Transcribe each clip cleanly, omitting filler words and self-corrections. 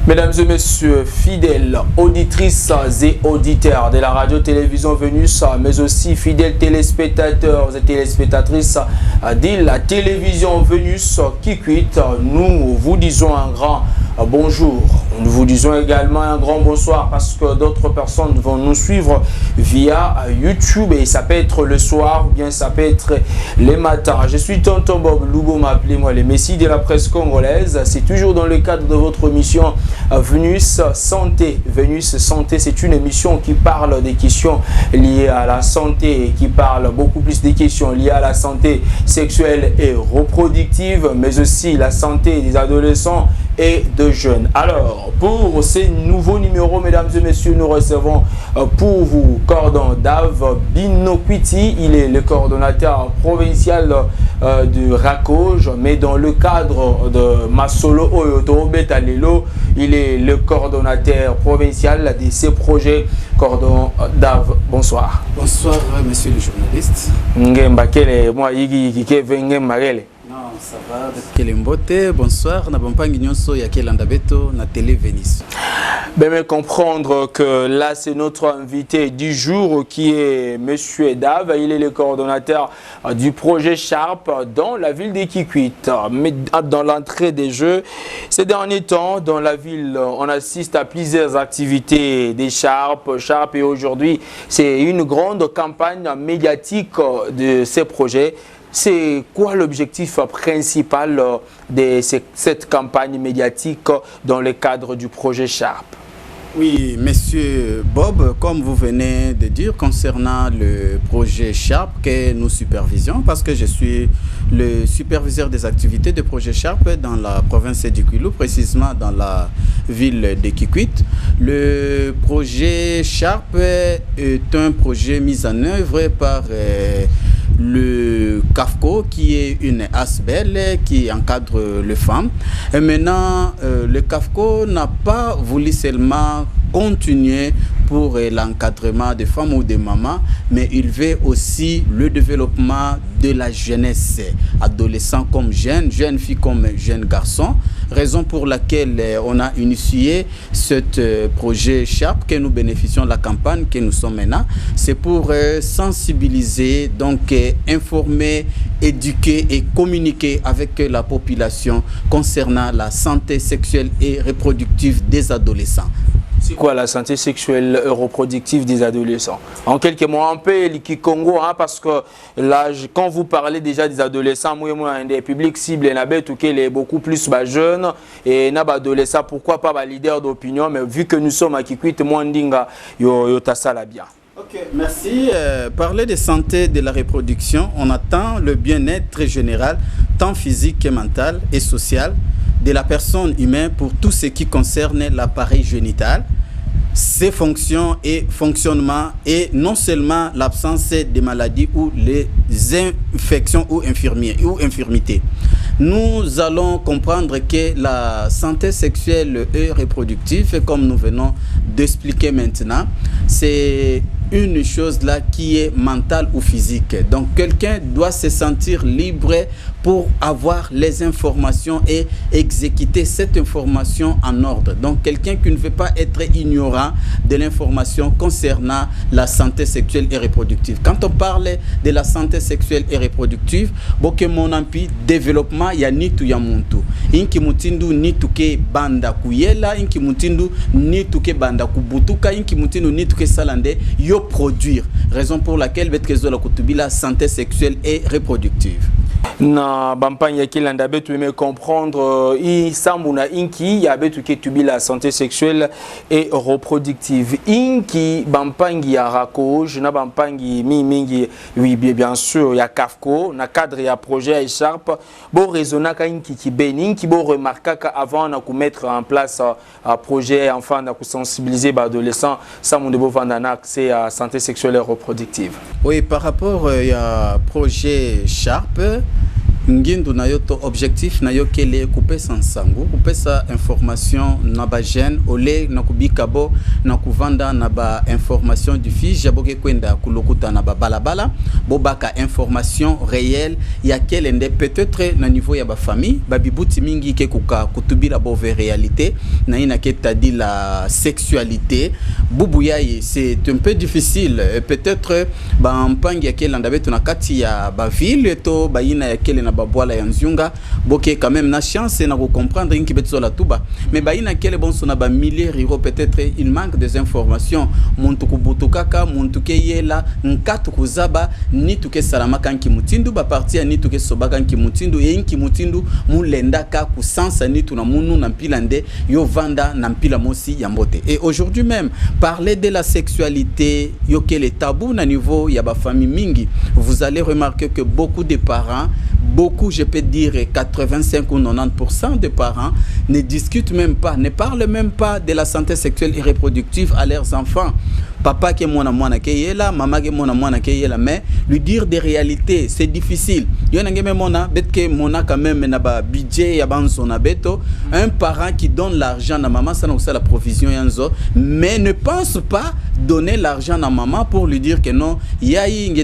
Mesdames et messieurs, fidèles auditrices et auditeurs de la radio-télévision Vénus, mais aussi fidèles téléspectateurs et téléspectatrices de la télévision Vénus qui quitte, nous vous disons un grand bonjour. Nous vous disons également un grand bonsoir parce que d'autres personnes vont nous suivre via YouTube et ça peut être le soir ou bien ça peut être les matins. Je suis Tonton Bob Loubo, m'appelez-moi le Messie de la presse congolaise. C'est toujours dans le cadre de votre émission Vénus Santé. Vénus Santé, c'est une émission qui parle des questions liées à la santé et qui parle beaucoup plus des questions liées à la santé sexuelle et reproductive, mais aussi la santé des adolescents et de jeunes. Alors, pour ces nouveaux numéros, mesdames et messieurs, nous recevons pour vous Cordon Dave Binokwiti. Il est le coordonnateur provincial du RACOJ, mais dans le cadre de Masolo Oyoto Betalelo, il est le coordonnateur provincial de ces projets. Cordon Dave, bonsoir. Bonsoir, monsieur le journaliste. Moi, non, ça va. Kelembote, bonsoir. Na bampangi nyonso ya Kelanda Beto na télé Vénus. Mais comprendre que là c'est notre invité du jour qui est Monsieur Dave. Il est le coordonnateur du projet Sharp dans la ville de Kikwit. Mais dans l'entrée des jeux, ces derniers temps dans la ville, on assiste à plusieurs activités des Sharp et aujourd'hui c'est une grande campagne médiatique de ces projets. C'est quoi l'objectif principal de cette campagne médiatique dans le cadre du projet Sharp? Oui, monsieur Bob, comme vous venez de dire concernant le projet Sharp que nous supervisions, parce que je suis le superviseur des activités de projet Sharp dans la province du Kwilu, précisément dans la ville de Kikwit. Le projet Sharp est un projet mis en œuvre par le CAFCO, qui est une ASBEL qui encadre les femmes. Et maintenant, le CAFCO n'a pas voulu seulement continuer pour l'encadrement des femmes ou des mamans, mais il veut aussi le développement de la jeunesse, adolescents comme jeunes, jeunes filles comme jeunes garçons. Raison pour laquelle on a initié ce projet Sharp que nous bénéficions de la campagne que nous sommes maintenant. C'est pour sensibiliser, donc informer, éduquer et communiquer avec la population concernant la santé sexuelle et reproductive des adolescents. C'est quoi la santé sexuelle et reproductive des adolescents? En quelques mots, un peu le Congo, hein, parce que là, quand vous parlez déjà des adolescents, moi, des publics cibles, il est beaucoup plus jeunes et adolescents, pourquoi pas leader d'opinion, mais vu que nous sommes à Kikwit, moi, ndinga, yo tasala bien. Ok, merci. Parler de santé de la reproduction, on attend le bien-être général, tant physique que mental et social, de la personne humaine pour tout ce qui concerne l'appareil génital, ses fonctions et fonctionnements, et non seulement l'absence de maladies ou les infections ou infirmités. Nous allons comprendre que la santé sexuelle et reproductive, comme nous venons d'expliquer maintenant, c'est une chose là qui est mentale ou physique. Donc quelqu'un doit se sentir libre pour avoir les informations et exécuter cette information en ordre. Donc quelqu'un qui ne veut pas être ignorant de l'information concernant la santé sexuelle et reproductive. Quand on parle de la santé sexuelle et reproductive, boke mon ampi développement ya nitu ya muntu. Inki mutindu nitu ke banda kuyela, inki mutindu nitu ke banda kubutuka, inki mutindu nitu ke salande yo produire. Raison pour laquelle la santé sexuelle et reproductive. na bampanya kilanda betu me comprendre i sambuna inki ya betu ke tubi la santé sexuelle et reproductive inki bampangi ya rakoj na bampangi mingi oui bien sûr ya kafko na cadre ya projet Echarpe bo raisonna ka inki ki benin ki bo remarquer ka avant na mettre en place un projet enfin na sensibiliser ba adolescents samunde bo vandana accès à santé sexuelle et reproductive. Oui, par rapport à projet Echarpe ngindu na yo to objectif na yo kele couper sansango couper sa information na ba jeune ole na kubika bo na kuvanda na ba information du fils jaboke kwenda kulokuta na ba balabala bo baka information réelle ya kele nde peut-être na niveau ya ba famille ba bibuti mingi ke kuka kutubira bo ve réalité na ina ke tadi la sexualité bubuya c'est un peu difficile peut-être ba mpangi ya kele ndabetu na kati ya ba ville to ba ina ya kele na baboala ya nzunga boke quand même na chance na ko comprendre inki betso la tuba mais ba ina kele bon sona ba milliers riro peut-être il manque des informations muntu kubutukaka muntu ke yela nkatu kuzaba ni tuke salama kanki mutindu ba partir ni tuke soba kanki mutindu e inki mutindu mulenda ka kusansa ni tuna munu na mpilande yo vanda na mpila mosi ya mbote. Et aujourd'hui même parler de la sexualité yo kele tabou na niveau ya ba famille mingi, vous allez remarquer que beaucoup de parents, beaucoup, je peux dire 85 ou 90% des parents ne discutent même pas, ne parlent même pas de la santé sexuelle et reproductive à leurs enfants. Papa qui est mon amouana qui est là, maman qui est mon amouana qui est là, mais lui dire des réalités, c'est difficile. Il y a quand même un budget, un parent qui donne l'argent à maman, ça n'a pas la provision, mais ne pense pas donner l'argent à maman pour lui dire que non, il y a une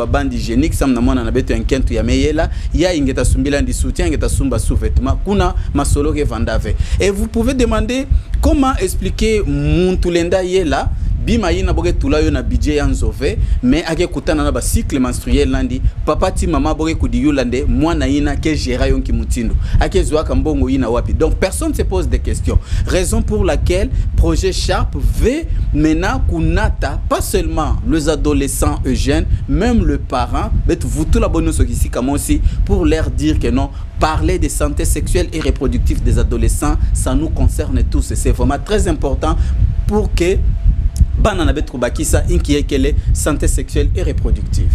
bande hygiénique, ça n'a pas un kent ya meyela, il y a une di soutien, il y a une sous-vêtement, kuna masolo ke vandave. Et vous pouvez demander comment expliquer mon tulenda yela. Bima yina boge tulayo na budget yanzove mais ake kutana na ba cycle menstruel landi papa ti mama boge kudi yulande mwana yina ke gera yonki mutindo ake zwa kambongo yina wapi. Donc personne se pose des questions, raison pour laquelle projet Echarpe veut maintenant kunata pas seulement les adolescents jeunes, même le parent mais vous tout la bonne ici comme aussi pour leur dire que non, parler de santé sexuelle et reproductive des adolescents ça nous concerne tous et c'est vraiment très important pour que banana betu bakisa inki ekele santé sexuelle et reproductive.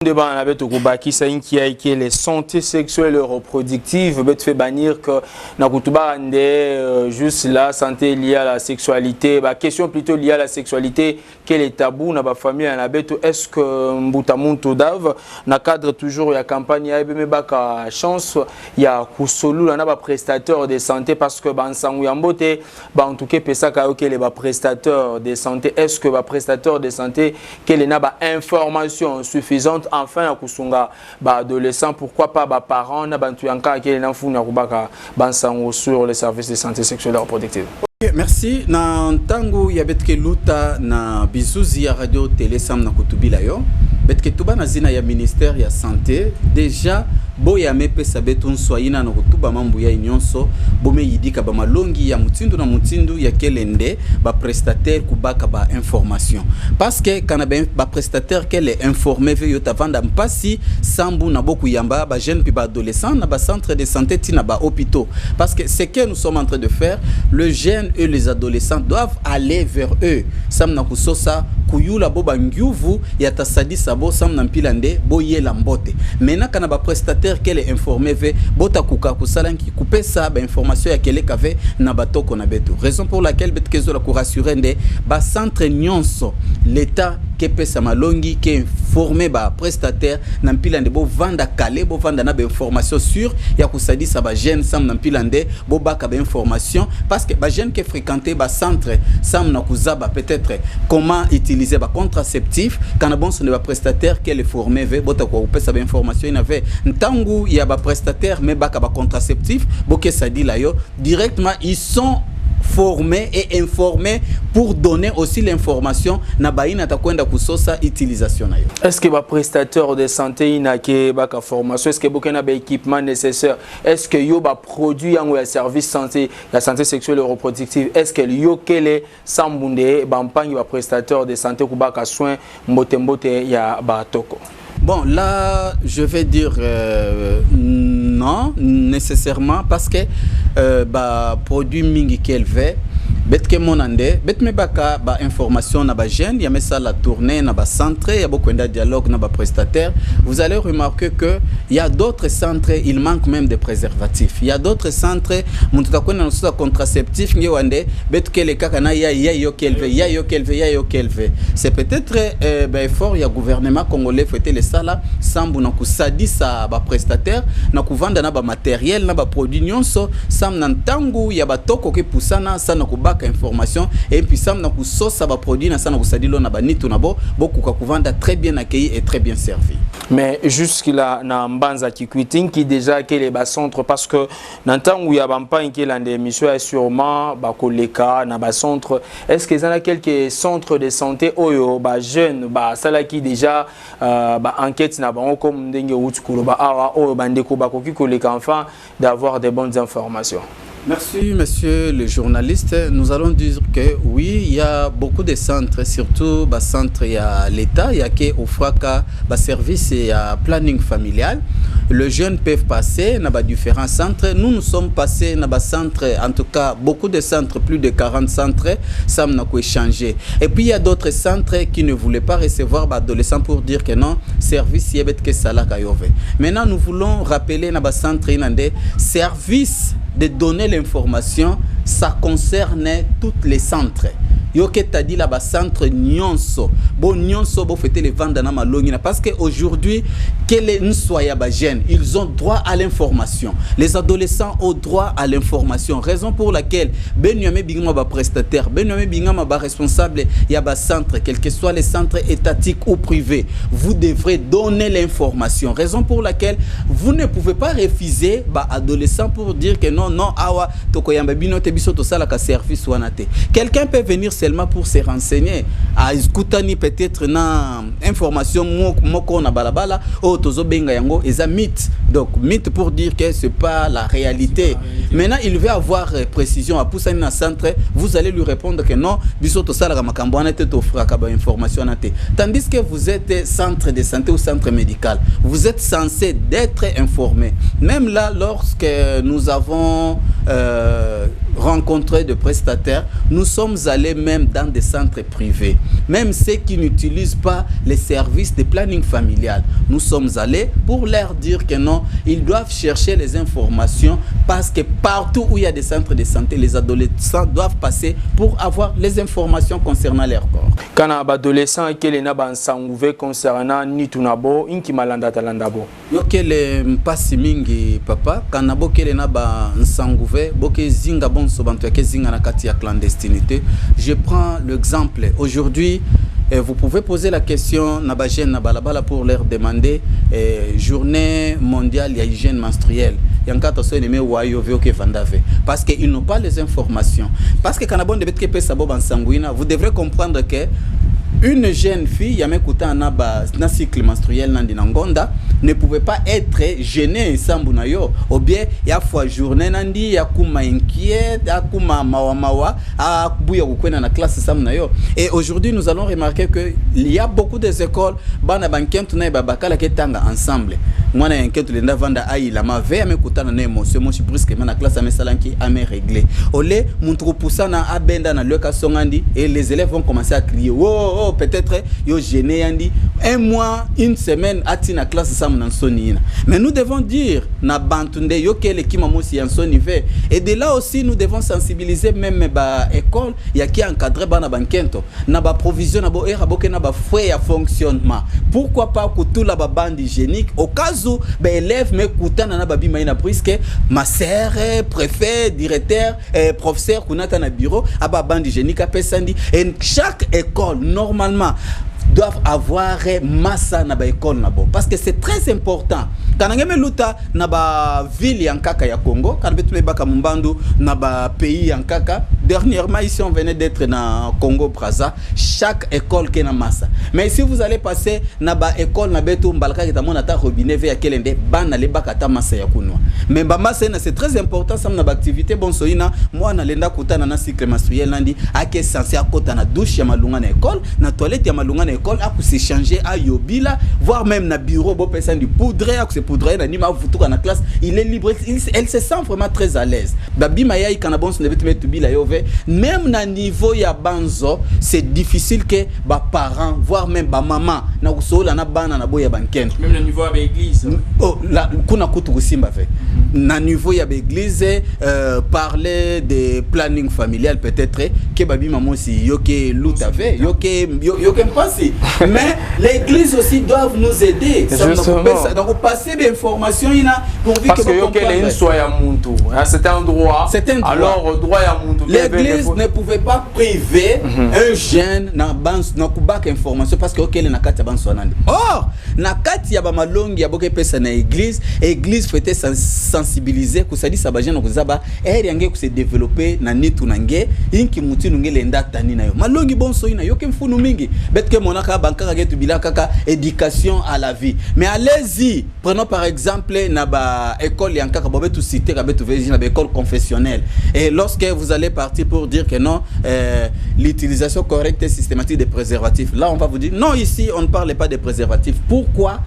De banana betu bakisa inki ekele santé sexuelle et reproductive bet fait bannir que na kutuba ande juste la santé liée à la sexualité, ba question plutôt liée à la sexualité, quel est tabou na ba famille na betu est-ce que mbutamuntu dave na cadre toujours ya campagne ya beme baka chance ya kusolu na ba prestataire de santé parce que ba nsangu ya mbote ba en tout cas pesa ka okele ba prestataire de santé, est-ce que ba prestataire de santé quelle na ba information suffisante enfin à kusunga ba adolescent, pourquoi pas ba parents na bantu yanka quelle na funa kubaka ba nsangu sur les services de santé sexuelle et reproductive. Okay, merci. Na ntango ya betke luta na bizuzi ya radio télé sam na kutubila yo betke tuba na zina ya ministère ya santé déjà boya mepe sabeton soyina na kutuba mambu ya inyonso bome yidika ba malongi ya mutindu na mutindu ya kelende ba prestataire kubaka ba information parce que kana ba prestataire kele informé ve yo tavanda mpasi sambu na boku yamba ba jeune pi ba adolescent na ba centre de santé tina ba hôpitaux parce que ce que nous sommes en train de faire, le jeune et les adolescents doivent aller vers eux. Samna kusosa kuyula boba ngyuvu ya tasadi sabo samna mpilande boye lambote. Mena kana ba prestataire qu'elle est informé ve bota kuka kusalanki couper ça ba information ya kele kave na batoko na beto. Raison pour laquelle betkezo la ku rassurer nde ba centre nyonso l'état kepe samalongi ke formé ba prestataire na mpilande bo vanda kale bo vanda na ba information sur ya kusadi sa ba jeune samna mpilande bo baka ba information parce que ba jeune qui fréquenté ba centre sam na kuzaba peut-être comment utiliser ba contraceptif kana bon son ba prestataire qu'elle est formé ve bota ko pesa ba information ina ve ntangu ya ba prestataire mais baka ba contraceptif boke ça dit là yo directement ils sont formés et informés pour donner aussi l'information na baina takwenda kusosa utilisation na yo. Est-ce que ba prestataire de santé ina ke baka formation, est-ce que bokena ba équipement nécessaire, est-ce que yo ba produit yango ya service santé la santé sexuelle et reproductive, est-ce que yo kele sambunde ba mpangi ba prestataire de santé ku baka soin mbote ya ba toko. Bon, là, je vais dire non, nécessairement, parce que produit mingi qu'elle veut, betke monande, betme baka ba information na ba jeune, ya ça la tournée na ba centre, ya beaucoup de dialogue na ba prestataire. Vous allez remarquer que il y a d'autres centres, il manque même de préservatifs. Il y a d'autres centres, mutuka kwenda na sosa contraceptif nge wande, betke le kaka na ya yo kelve, ya yo kelve. C'est peut-être effort ya gouvernement congolais fêter les sala sambu na kusadi sa ba prestataire na kuvanda na ba matériel na ba produit nyonso sam na ntangu ya batoko ke pusana sana kubaka information et puis sam na kusosa ba produit na sana kusadilo na banitu na beaucoup ka kuvanda très bien accueilli et très bien servi. Mais jusque-là, na Mbanza Kikwiti qui déjà que les centres parce que n'entend où il y a pas une qui l'émission est sûrement ba koleka na ba centre. Est-ce que ça a quelques centres de santé oyo ba jeunes ba sala qui déjà ba enquête na ba comme ndenge utsukuro ba awa oyo ba ndeko ba koki koleka enfin d'avoir des bonnes informations. Merci, monsieur le journaliste. Nous allons dire que oui, il y a beaucoup de centres, surtout les centres, il y a l'État, il y a qui offre des services et planning familial. Les jeunes peuvent passer dans différents centres. Nous sommes passés dans des centres, en tout cas, beaucoup de centres, plus de 40 centres, ça n'a pas changé. Et puis il y a d'autres centres qui ne voulaient pas recevoir d'adolescents pour dire que non, service, il y a que ça là. Maintenant, nous voulons rappeler dans des centres, il y a des services de donner l'information, ça concerne tous les centres. Yoke t'a dit là-bas centre nyonso. Bon nyonso bo fêter les ventes dans ma longina parce que aujourd'hui quel est soya ba jeune, ils ont droit à l'information. Les adolescents ont droit à l'information. Raison pour laquelle Benyame bingama ba prestataire, Benyame bingama ba responsable ya ba centre, quel que soit les centres étatiques ou privés, vous devrez donner l'information. Raison pour laquelle vous ne pouvez pas refuser ba adolescent pour dire que non awa tokoyamba bino te biso to sala ka service wanate. Quelqu'un peut venir seulement pour se renseigner à écoutani peut-être na information moko na balabala o tozo benga yango eza mythe. Donc mythe pour dire que c'est pas la réalité. Maintenant il veut avoir précision à poussani na centre, vous allez lui répondre que non biso to sala ka makambo na te to fraka ba information na te. Tandis que vous êtes centre de santé ou centre médical, vous êtes censé d'être informé. Même là lorsque nous avons rencontré de prestataires, nous sommes allés même dans des centres privés, même ceux qui n'utilisent pas les services de planning familial. Nous sommes allés pour leur dire que non, ils doivent chercher les informations parce que partout où il y a des centres de santé, les adolescents doivent passer pour avoir les informations concernant leur corps. Quand un adolescent qui est là s'engouvé concernant Nitunabo, inki malanda talandabo. Yo kele mpasi mingi papa, quand abo kele na ba s'engouvé, boke zinga bon sobantu ke zinga na kati ya clandestinité. Je prends l'exemple. Aujourd'hui, vous pouvez poser la question Nabajen Nabalabala pour leur demander journée mondiale de hygiène menstruelle. Parce qu'ils n'ont pas les informations. Parce que quand vous devrez comprendre que une jeune fille, un cycle menstruel ne pouvait pas être gênée ou bien il y a fois journée nandi il y a kuma inquiète, il y a kuma mawa na classe et aujourd'hui nous allons remarquer que il y a beaucoup des écoles bana bankentu na babakala ketanga ensemble mwana yankentu lenda vanda ai la mave amekutana na émotion mo brusquement na classe amesalanki ame réglé ole muntu pusana abenda na leka songandi et les élèves vont commencer à crier oh peut-être yo gêné yandi un mois une semaine ati na classe sam na sonina. Mais nous devons dire na bantunde yo kele kima mosi en son niveau et de là aussi nous devons sensibiliser même ba école ya qui encadrer bana bankento na ba provision na bo era boke na ba frais ya fonctionnement. Pourquoi pas que tout la ba bande hygiénique au cas où ba élève me kutana na ba bima ina puisque ma sœur préfet directeur professeur kunata na bureau aba bande hygiénique a pesandi et chaque école normalement doivent avoir massa na ba école na bo parce que c'est très important. Quand on a luta na ba ville en kaka ya Congo, quand on baka mumbandu na ba pays en kaka, dernièrement ici on venait d'être na Congo Brazza, chaque école qui na massa. Mais si vous allez passer na ba école na betu mbalaka ki ta mona ta robinet ve ya kelende ban na le baka ta massa ya kunwa. Mais ba massa c'est très important ça na ba activité bon soina moi na lenda kutana na cycle menstruel nandi ake censé akota na douche ya malunga na école, na toilette ya malunga na école école à s'échanger à yobila, voire même na bureau bon personne du poudre à se poudrer na nima futu na classe, il est libre, elle se sent vraiment très à l'aise. Babi maya ikana bon se devait mettre bila yove, même na niveau ya banzo, c'est difficile que ba parents voire même ba maman na kusola na bana na boya banken. Même le niveau à l'église. Oh la kuna kutu kusimba fait. Na niveau ya l'église parler de planning familial peut-être que babi maman si yoke lout avait yoke pensé. Mais l'église aussi doivent nous aider. Donc passer des informations pour que parce que yoke les soit ya muntu à cet endroit. Alors droit ya muntu. L'église ne pouvait pas priver un jeune na bans na kubaka information parce que yoke les na kati ban sonande. Or na kati ya ba malongi ya boke pesa na église fétait sensibiliser kusadi sabaje na kuzaba yange se développer na nitu nange inki muti nunge lenda tani na yo malongi bonso ina yoke mfunu mingi betke monaka bankaka getu bila kaka éducation à la vie mais allez-y prenons par exemple na ba école yankaka bobe tu citer ka betu vezi na ba école confessionnelle et lorsque vous allez partir pour dire que non l'utilisation correcte et systématique des préservatifs là on va vous dire non ici on ne parle pas des préservatifs. Pourquoi?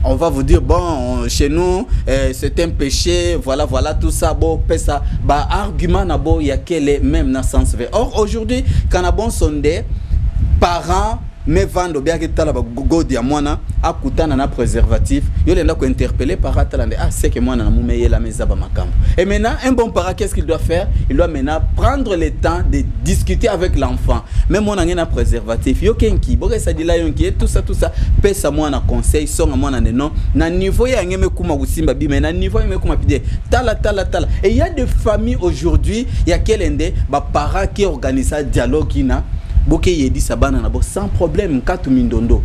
On va vous dire bon chez nous c'est un péché voilà tout ça bon ça bah argument na bo ya quel même na sens vrai. Or aujourd'hui quand on bon sondé parents mais vendre bien que tala ba godi ya mwana akutana na préservatif yo lenda ko interpeller par atalande c'est que mwana na mumeye la meza ba makambo. Et maintenant un bon parent qu'est-ce qu'il doit faire? Il doit maintenant prendre le temps de discuter avec l'enfant. Même mwana ngena préservatif yo kenki boke ça dit là yonki tout ça pesa mwana conseil songa mwana non na niveau ya ngeme kuma kusimba bi mais na niveau ngeme kuma pide tala et il y a des familles aujourd'hui il y a quelende ba parents qui organisent un dialogue ina boke yedi sabana na bo sans problème katu mindondo.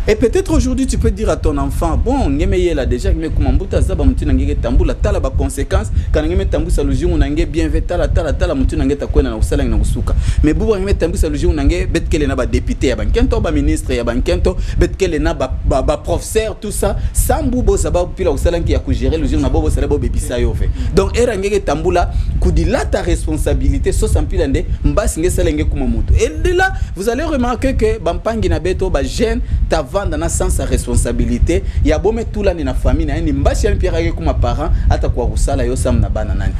Et peut-être aujourd'hui tu peux dire à ton enfant bon ngeme là déjà ngeme kumambuta zaba mutina ngeke tambula tala ba conséquences kana ngeme tambusa lujungu nange bien ve tala mutina ngeta kwena na usala na kusuka mais bubu ngeme tambusa lujungu nange betkele na ba député ya bankento ba ministre ya bankento betkele na ba professeur tout ça sambubo saba pila usala nki ya kugérer lujungu na bobo sala bo bebisa yo ve. Donc era ngeke tambula kudila ta responsabilité so sampila nde mbasi ngesala ngeke kumamuto. Et de là vous allez remarquer que bampangi na beto ba jeune ta dans un sens sa responsabilité ya bome tout la na famille na ni mbasi ya mpira yake kuma parent hata kwa kusala yo sam na bana nani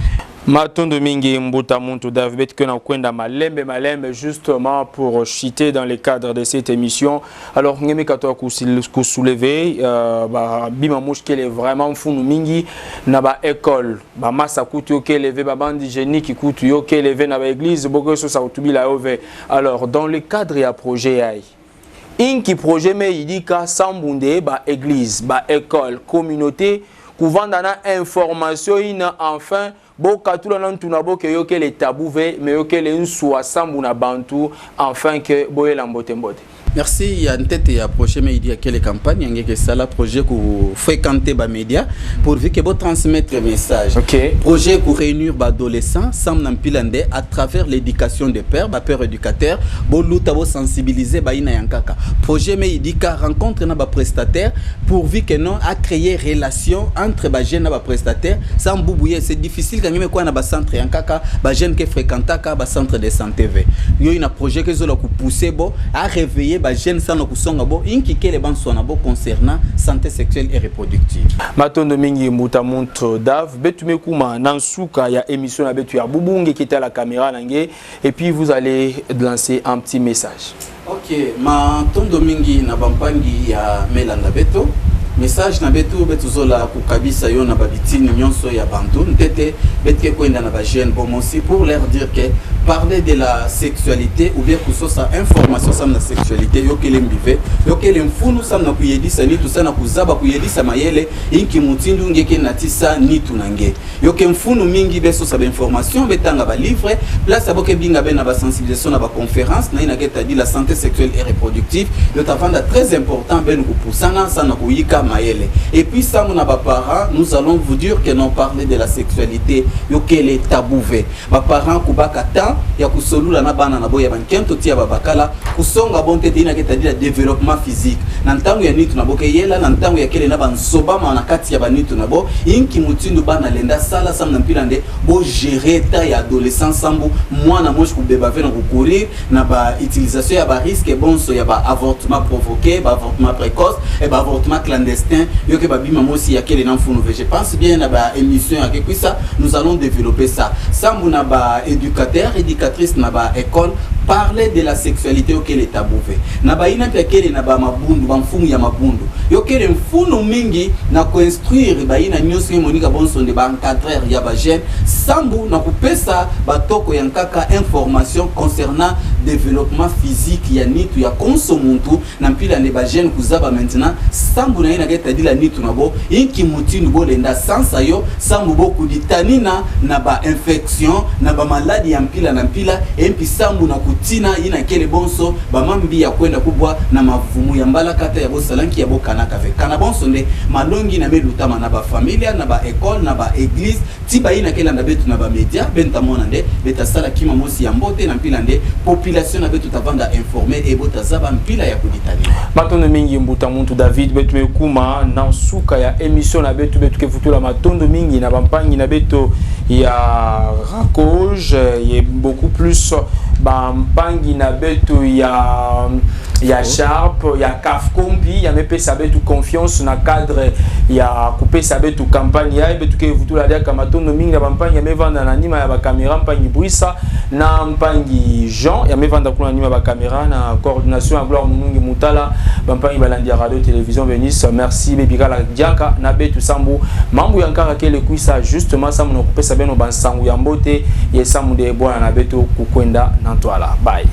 Matondo mingi mbuta muntu David que na kwenda malembe justement pour citer dans le cadre de cette émission. Alors ngeme kato ku soulever ba bima mouche qu'elle est vraiment funu mingi na ba école ba masa kutu que lever ba bandi génique kutu yo que lever na ba église boko so sa utubila ove. Alors dans le cadre ya projet ai inki projet me idika sambunde ba église ba école communauté couvanda na information ina enfin boka tout le tuna boke yo que les tabou ve mais yo que les nswa sambuna bantu enfin que boye lambote mbote. Merci. Il y a une tête et approché mais il dit quelle campagne il y a que ça là projet pour fréquenter les médias pour que vous transmettre le message. Okay. Projet pour réunir les adolescents sam nampilande à travers l'éducation des pères, pères éducateurs, bo luta bo sensibiliser ba ina yankaka. Projet mais il dit qu'à rencontre na ba prestataire pour que non à créer relation entre ba jeune na ba prestataire sans boubouyer c'est difficile quand même quoi na ba centre yankaka ba jeune que fréquentaka ba centre de santé ve. Yo ina projet que zo la pousser bo à réveiller ba jeune sans kusonga bo inki kele ban sona bo concernant santé sexuelle et reproductive. Matondo mingi muta montre Dav betume kuma nansuka ya émission na betu ya bubunge qui était à la caméra nange et puis vous allez lancer un petit message. OK, Matondo mingi na bampangi ya melanda beto message na betu zola kukabisa yo na babitini nyonso ya bantu ntete betke kwenda na ba jeune bon aussi pour leur dire que parler de la sexualité ou bien que ça information sur la sexualité yo kele mbive yo kele mfunu sam na kuyedisa ni tout ça na kuzaba kuyedisa mayele inki mutindu ngeke natisa ni tunange yo ke mfunu mingi beso sa information betanga ba livre place aboke binga ben na ba sensibilisation na ba conférence na ina keta dit la santé sexuelle et reproductive yo tavanda très important ben ku pusana sana kuyika mayele. Et puis ça mon parents nous allons vous dire que non parler de la sexualité yo kele tabouvé ba parents kubaka koluka ya kusolula na bana na boya bankento tia babakala kusonga bonte dina ketadila développement physique na ntango ya nitu na boke yela na ntango ya kele na bansoba ma na kati ya banitu na bo inki mutindu bana lenda sala sam na mpilande bo gérer ta ya adolescence sambu mwana moshi kubeba vena courir na ba utilisation ya ba risque bonso ya ba avortement provoqué ba avortement précoce et ba avortement clandestin yoke ba bima mosi ya kele na mfunu je pense bien na ba émission ya ça nous allons développer ça sambu na ba éducateur éducatrice na ba école parler de la sexualité auquel est tabouvé na ba ina pekele na ba mabundu ba mfumu ya mabundu yokele mfunu mingi na construire ba ina nyoso monika bonso de ba encadrer ya ba jeune sambu na kupesa ba toko ya nkaka information concernant développement physique ya nitu ya konsomuntu na mpila ne ba jeune kuzaba maintenant sambu na ina keta dila nitu na bo inki mutinu bo lenda sansa yo sambu bo kuditanina na ba infection na ba maladie ya mpila na mpila empi sambu na kutina ina kele bonso ba mambi ya kwenda kubwa na mavumu ya mbala kata ya bosalanki ya bokanaka ve kana bonso nde malongi na melutama na ba familia na ba école na ba église tiba ina kele na betu na ba media benta mona nde beta sala kima mosi ya mbote na mpila nde population na betu tavanda informer e bota zaba mpila ya kuditanina matondo mingi mbuta muntu David betu mekuma na suka ya émission na betu ke futula matondo mingi na bampangi na beto ya Rakoge y beaucoup plus bampangi na beto ya Sharp ya Kafkombi ya mepe sabetu confiance na cadre ya couper sabetu campagne ya betu ke futula dia kamatondo mingi na bampangi ya mevanda na nima ya ba caméra mpangi Brisa na mpangi Jean ya mevanda kuna nima ba caméra na coordination ya Gloire Munungi Mutala bampangi balandi ya radio télévision Venus merci bebika la diaka na betu sambu mambu yankara kele kuisa justement samu na couper sabeno bansangu ya mbote ye samu de bwana na betu kukwenda na twala bye